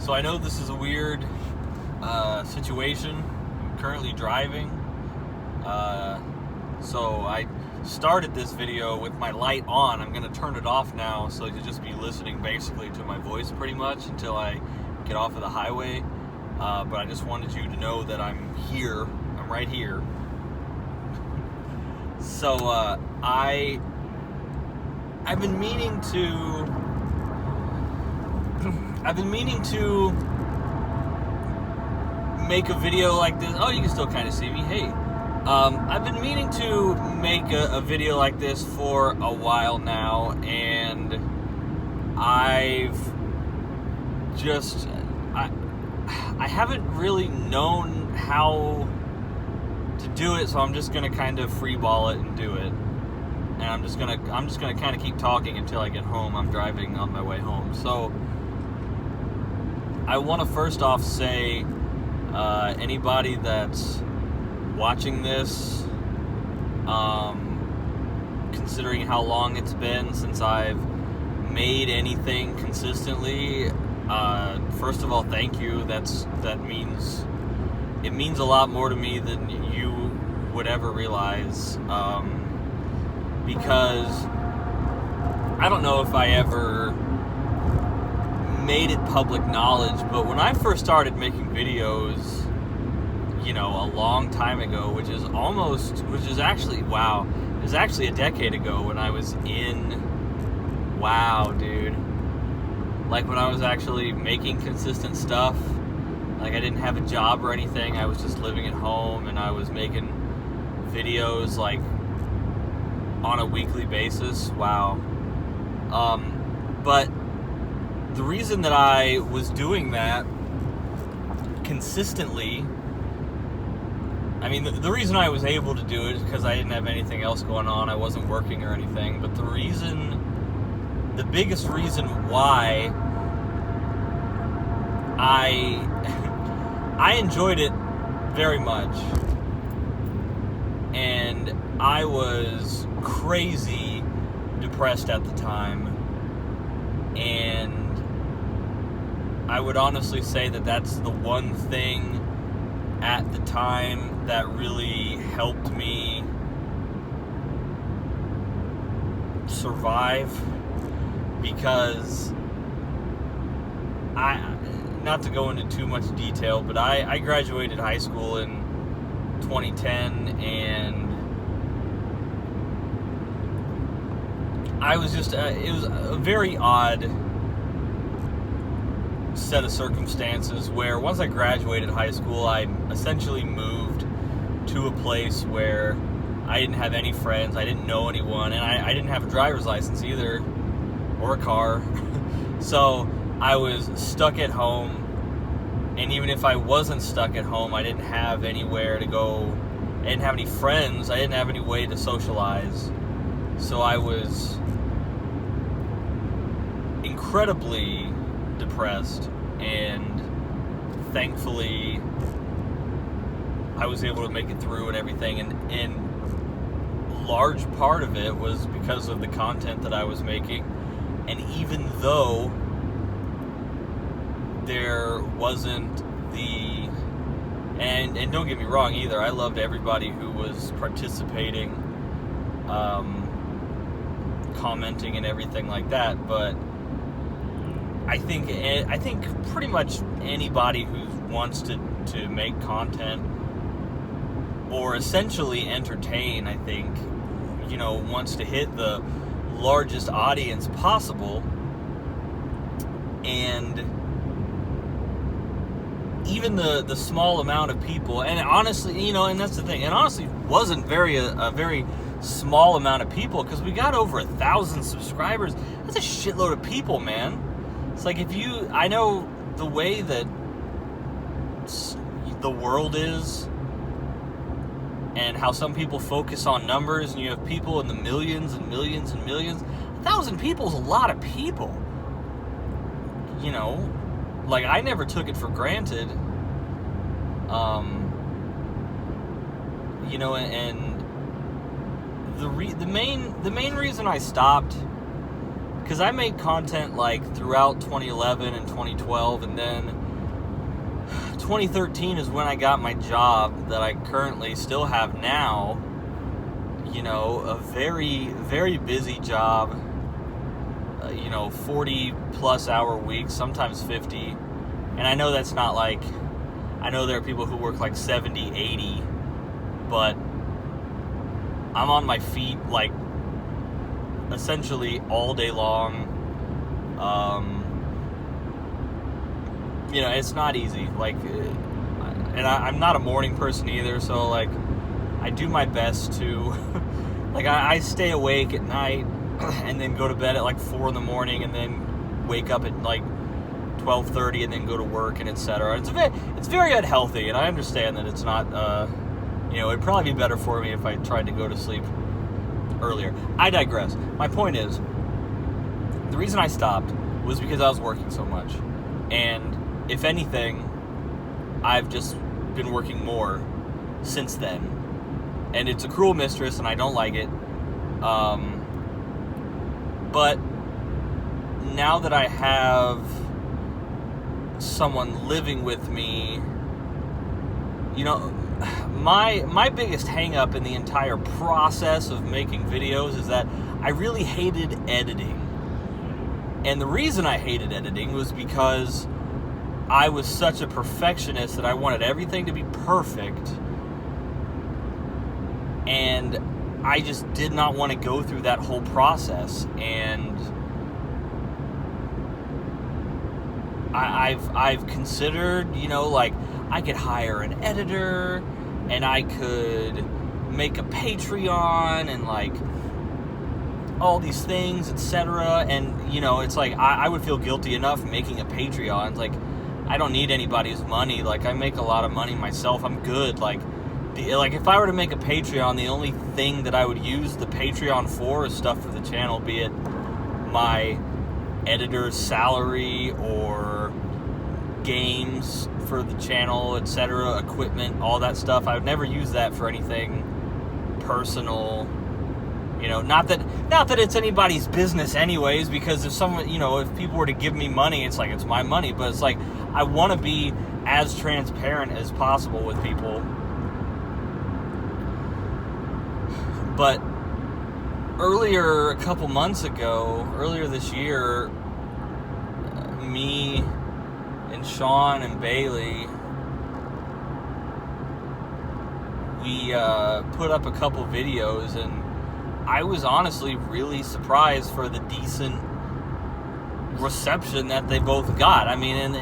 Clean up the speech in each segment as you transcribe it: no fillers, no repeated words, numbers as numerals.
So I know this is a weird situation. I'm currently driving. So I started this video with my light on. I'm going to turn it off now, so you'll just be listening basically to my voice pretty much until I get off of the highway. But I just wanted you to know that I'm here. I'm right here. So I've been meaning to make a video like this. Oh, you can still kind of see me. Hey, I've been meaning to make a video like this for a while now, and I haven't really known how to do it, so I'm just gonna kind of freeball it and do it. And I'm just gonna kind of keep talking until I get home. I'm driving on my way home. So I want to first off say, anybody that's watching this, considering how long it's been since I've made anything consistently, first of all, thank you. It means a lot more to me than you would ever realize, because I don't know if I ever made it public knowledge, but when I first started making videos, a long time ago, it was actually a decade ago when I was like when I was actually making consistent stuff. Like I didn't have a job or anything. I was just living at home, and I was making videos like on a weekly basis. Wow. But the reason that I was doing that consistently, the reason I was able to do it is because I didn't have anything else going on. I wasn't working or anything. But the biggest reason why I enjoyed it very much, and I was crazy depressed at the time, and I would honestly say that that's the one thing at the time that really helped me survive, because not to go into too much detail, but I graduated high school in 2010, and I was just, it was a very odd set of circumstances where once I graduated high school, I essentially moved to a place where I didn't have any friends, I didn't know anyone, and I didn't have a driver's license either, or a car. So I was stuck at home, and even if I wasn't stuck at home, I didn't have anywhere to go. I didn't have any friends. I didn't have any way to socialize. So I was incredibly depressed, and thankfully I was able to make it through and everything, and large part of it was because of the content that I was making. And even though there wasn't and don't get me wrong either, I loved everybody who was participating, commenting and everything like that, but I think pretty much anybody who wants to make content or essentially entertain, I think, wants to hit the largest audience possible. And even the small amount of people, and honestly, and that's the thing, it honestly wasn't a very small amount of people, because we got over 1,000 subscribers. That's a shitload of people, man. It's like, I know the way that the world is, and how some people focus on numbers, and you have people in the millions and millions and millions. 1,000 people is a lot of people. Like, I never took it for granted. And the main reason I stopped because I made content like throughout 2011 and 2012, and then 2013 is when I got my job that I currently still have now. You know, a very, very busy job. 40 plus hour weeks, sometimes 50. And I know that's not like, I know there are people who work like 70, 80, but I'm on my feet like essentially all day long. It's not easy. Like, and I'm not a morning person either, so like, I do my best to, like, I stay awake at night and then go to bed at like 4 in the morning and then wake up at like 12:30 and then go to work and etc. It's very unhealthy, and I understand that it's not, it'd probably be better for me if I tried to go to sleep earlier. I digress. My point is, the reason I stopped was because I was working so much. And if anything, I've just been working more since then. And it's a cruel mistress, and I don't like it. But now that I have someone living with me, my biggest hang up in the entire process of making videos is that I really hated editing. And the reason I hated editing was because I was such a perfectionist that I wanted everything to be perfect. And I just did not want to go through that whole process. And I've considered, like, I could hire an editor, and I could make a Patreon, and like all these things, etc. And it's like I would feel guilty enough making a Patreon. It's like, I don't need anybody's money. Like, I make a lot of money myself. I'm good. Like if I were to make a Patreon, the only thing that I would use the Patreon for is stuff for the channel, be it my editor's salary or games for the channel, etc., equipment, all that stuff. I would never use that for anything personal. Not that it's anybody's business anyways, because if someone, if people were to give me money, it's like, it's my money, but it's like, I want to be as transparent as possible with people. But earlier this year, me and Sean and Bailey, we put up a couple videos, and I was honestly really surprised for the decent reception that they both got. I mean, and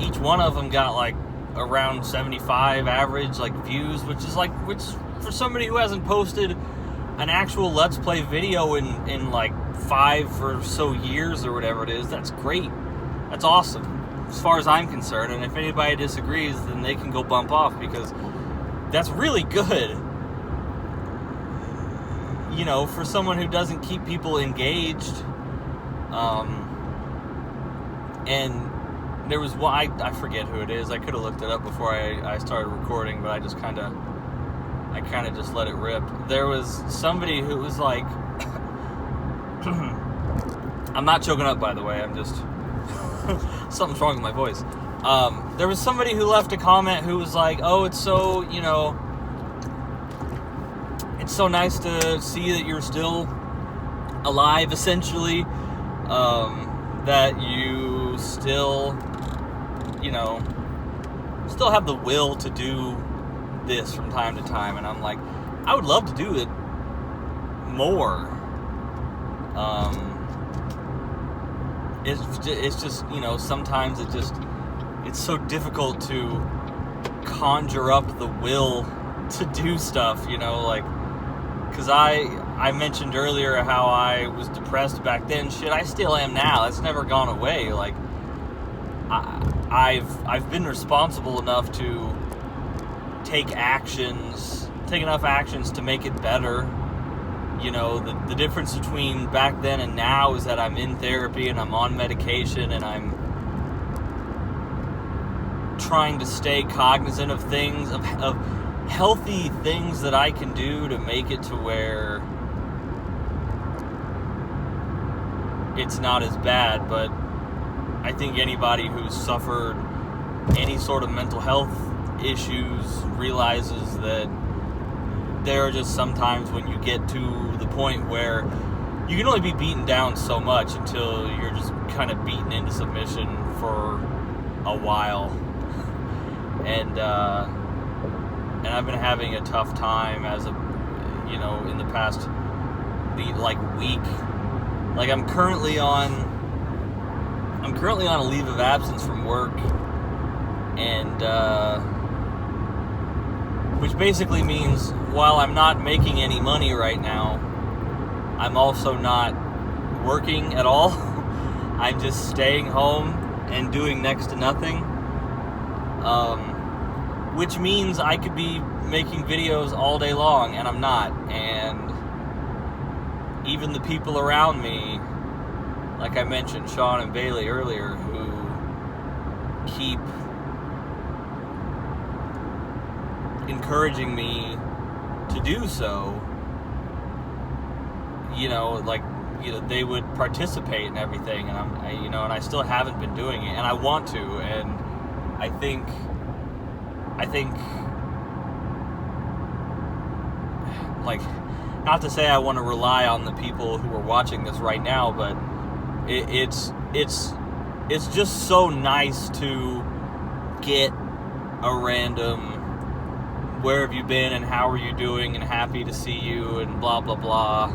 each one of them got like around 75 average like views, which for somebody who hasn't posted an actual Let's Play video in like 5 or so years or whatever it is, that's great. That's awesome, as far as I'm concerned. And if anybody disagrees, then they can go bump off, because that's really good. For someone who doesn't keep people engaged. And there was one, I forget who it is. I could have looked it up before I started recording, but I kind of just let it rip. There was somebody who was like, I'm not choking up, by the way, I'm just, something's wrong with my voice. There was somebody who left a comment who was like, oh, it's so, it's so nice to see that you're still alive, essentially, that you still, still have the will to do this from time to time. And I'm like, I would love to do it more. It's just, sometimes it's so difficult to conjure up the will to do stuff, because I mentioned earlier how I was depressed back then. Shit, I still am now. That's never gone away. Like, I've been responsible enough to take enough actions to make it better. The difference between back then and now is that I'm in therapy and I'm on medication, and I'm trying to stay cognizant of things, of healthy things that I can do to make it to where it's not as bad, but I think anybody who's suffered any sort of mental health issues realizes that there are just sometimes when you get to the point where you can only be beaten down so much until you're just kind of beaten into submission for a while. And I've been having a tough time in the past week. Like I'm currently on a leave of absence from work, and which basically means while I'm not making any money right now, I'm also not working at all. I'm just staying home and doing next to nothing. Which means I could be making videos all day long, and I'm not. And even the people around me, like I mentioned, Sean and Bailey earlier, who keep encouraging me to do so, they would participate in everything, and I still haven't been doing it, and I want to, and I think, not to say I want to rely on the people who are watching this right now, but it's just so nice to get a random "where have you been" and "how are you doing" and "happy to see you" and blah blah blah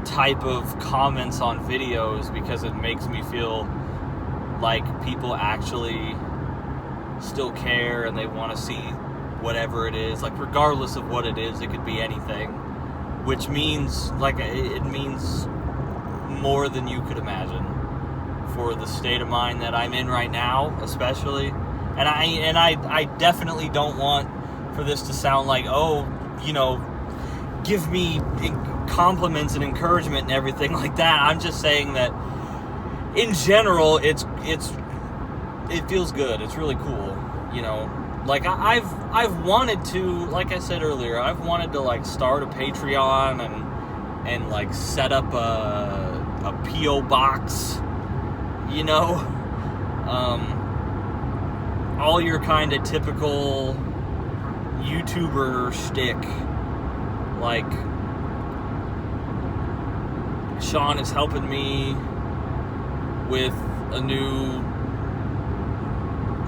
type of comments on videos, because it makes me feel like people actually still care and they want to see whatever it is, like regardless of what it is. It could be anything, which means it means more than you could imagine for the state of mind that I'm in right now, especially. And I definitely don't want for this to sound like, give me compliments and encouragement and everything like that. I'm just saying that in general, it feels good. It's really cool, I've wanted to, like I said earlier, I've wanted to start a Patreon and set up a P.O. box, all your kind of typical YouTuber shtick. Like, Sean is helping me with a new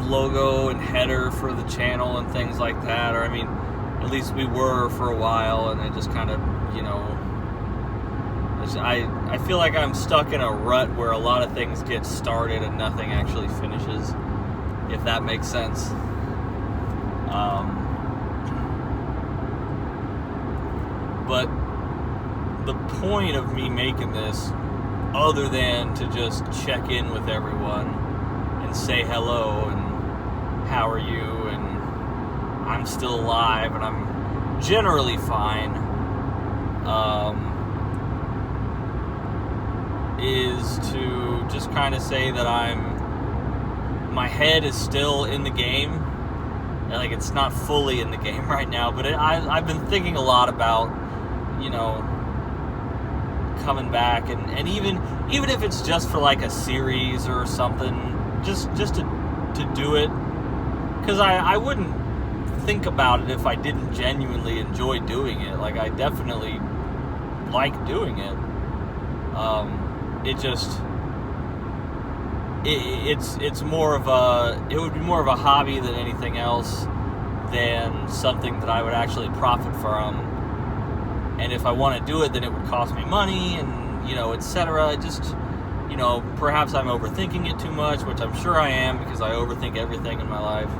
logo and header for the channel and things like that, or at least we were for a while, and it just kind of, I feel like I'm stuck in a rut where a lot of things get started and nothing actually finishes, if that makes sense. But the point of me making this, other than to just check in with everyone and say hello and how are you and I'm still alive and I'm generally fine, is to just kind of say that my head is still in the game. Like, it's not fully in the game right now, but I've been thinking a lot about, coming back, and even if it's just for a series or something, just to do it, because I wouldn't think about it if I didn't genuinely enjoy doing it. Like, I definitely like doing it. It's more of it would be more of a hobby than anything else, than something that I would actually profit from. And if I want to do it, then it would cost me money and, etc. Just, perhaps I'm overthinking it too much, which I'm sure I am, because I overthink everything in my life.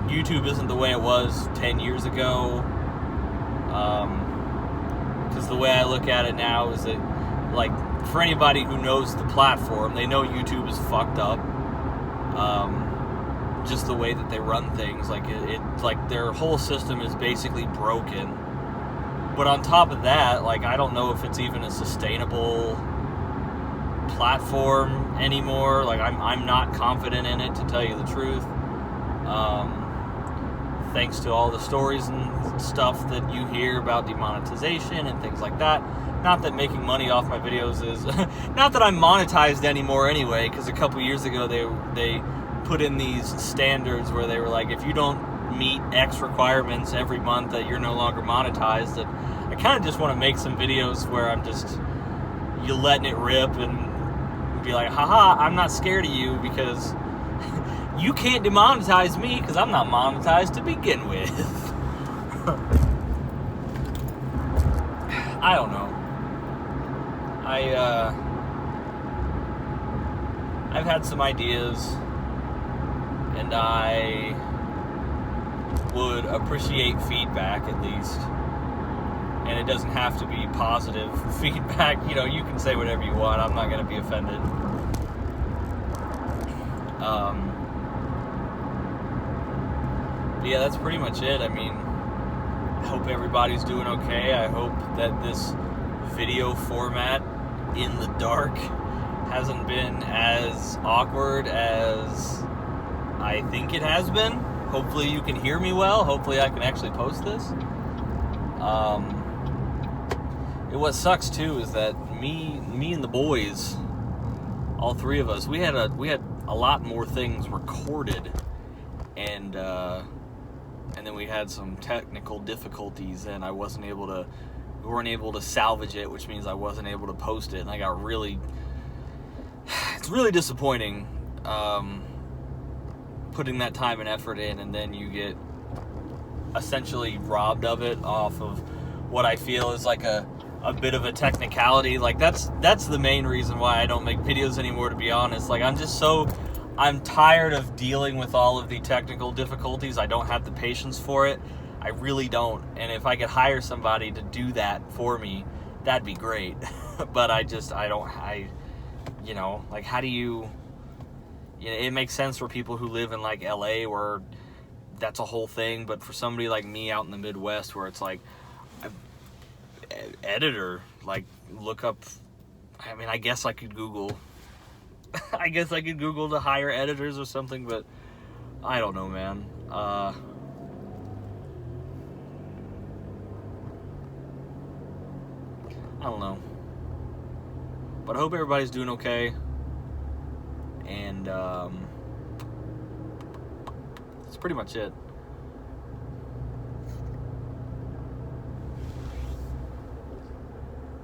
YouTube isn't the way it was 10 years ago. Because the way I look at it now is that, for anybody who knows the platform, they know YouTube is fucked up. Just the way that they run things, their whole system is basically broken. But on top of that, I don't know if it's even a sustainable platform anymore. I'm not confident in it, to tell you the truth. Thanks to all the stories and stuff that you hear about demonetization and things like that. not that making money off my videos is not that I'm monetized anymore anyway, because a couple years ago they put in these standards where they were like, if you don't meet X requirements every month, that you're no longer monetized. And I kind of just want to make some videos where I'm just you letting it rip and be like, haha, I'm not scared of you because you can't demonetize me because I'm not monetized to begin with. I don't know. I've had some ideas, and I would appreciate feedback at least. And it doesn't have to be positive feedback. You know, you can say whatever you want. I'm not going to be offended. But yeah, that's pretty much it. I mean, I hope everybody's doing okay. I hope that this video format in the dark hasn't been as awkward as I think it has been. Hopefully you can hear me well. Hopefully I can actually post this. What sucks too is that me and the boys, all three of us, we had a lot more things recorded, and then we had some technical difficulties, and we weren't able to salvage it, which means I wasn't able to post it, and it's really disappointing, putting that time and effort in, and then you get essentially robbed of it off of what I feel is like a bit of a technicality. Like that's the main reason why I don't make videos anymore, to be honest. Like I'm tired of dealing with all of the technical difficulties. I don't have the patience for it. I really don't. And if I could hire somebody to do that for me, that'd be great. But like, how do you know, it makes sense for people who live in like LA where that's a whole thing, but for somebody like me out in the Midwest where it's like editor, like look up, I mean, I guess I could Google to hire editors or something, but I don't know, man. I don't know, but I hope everybody's doing okay, and that's pretty much it.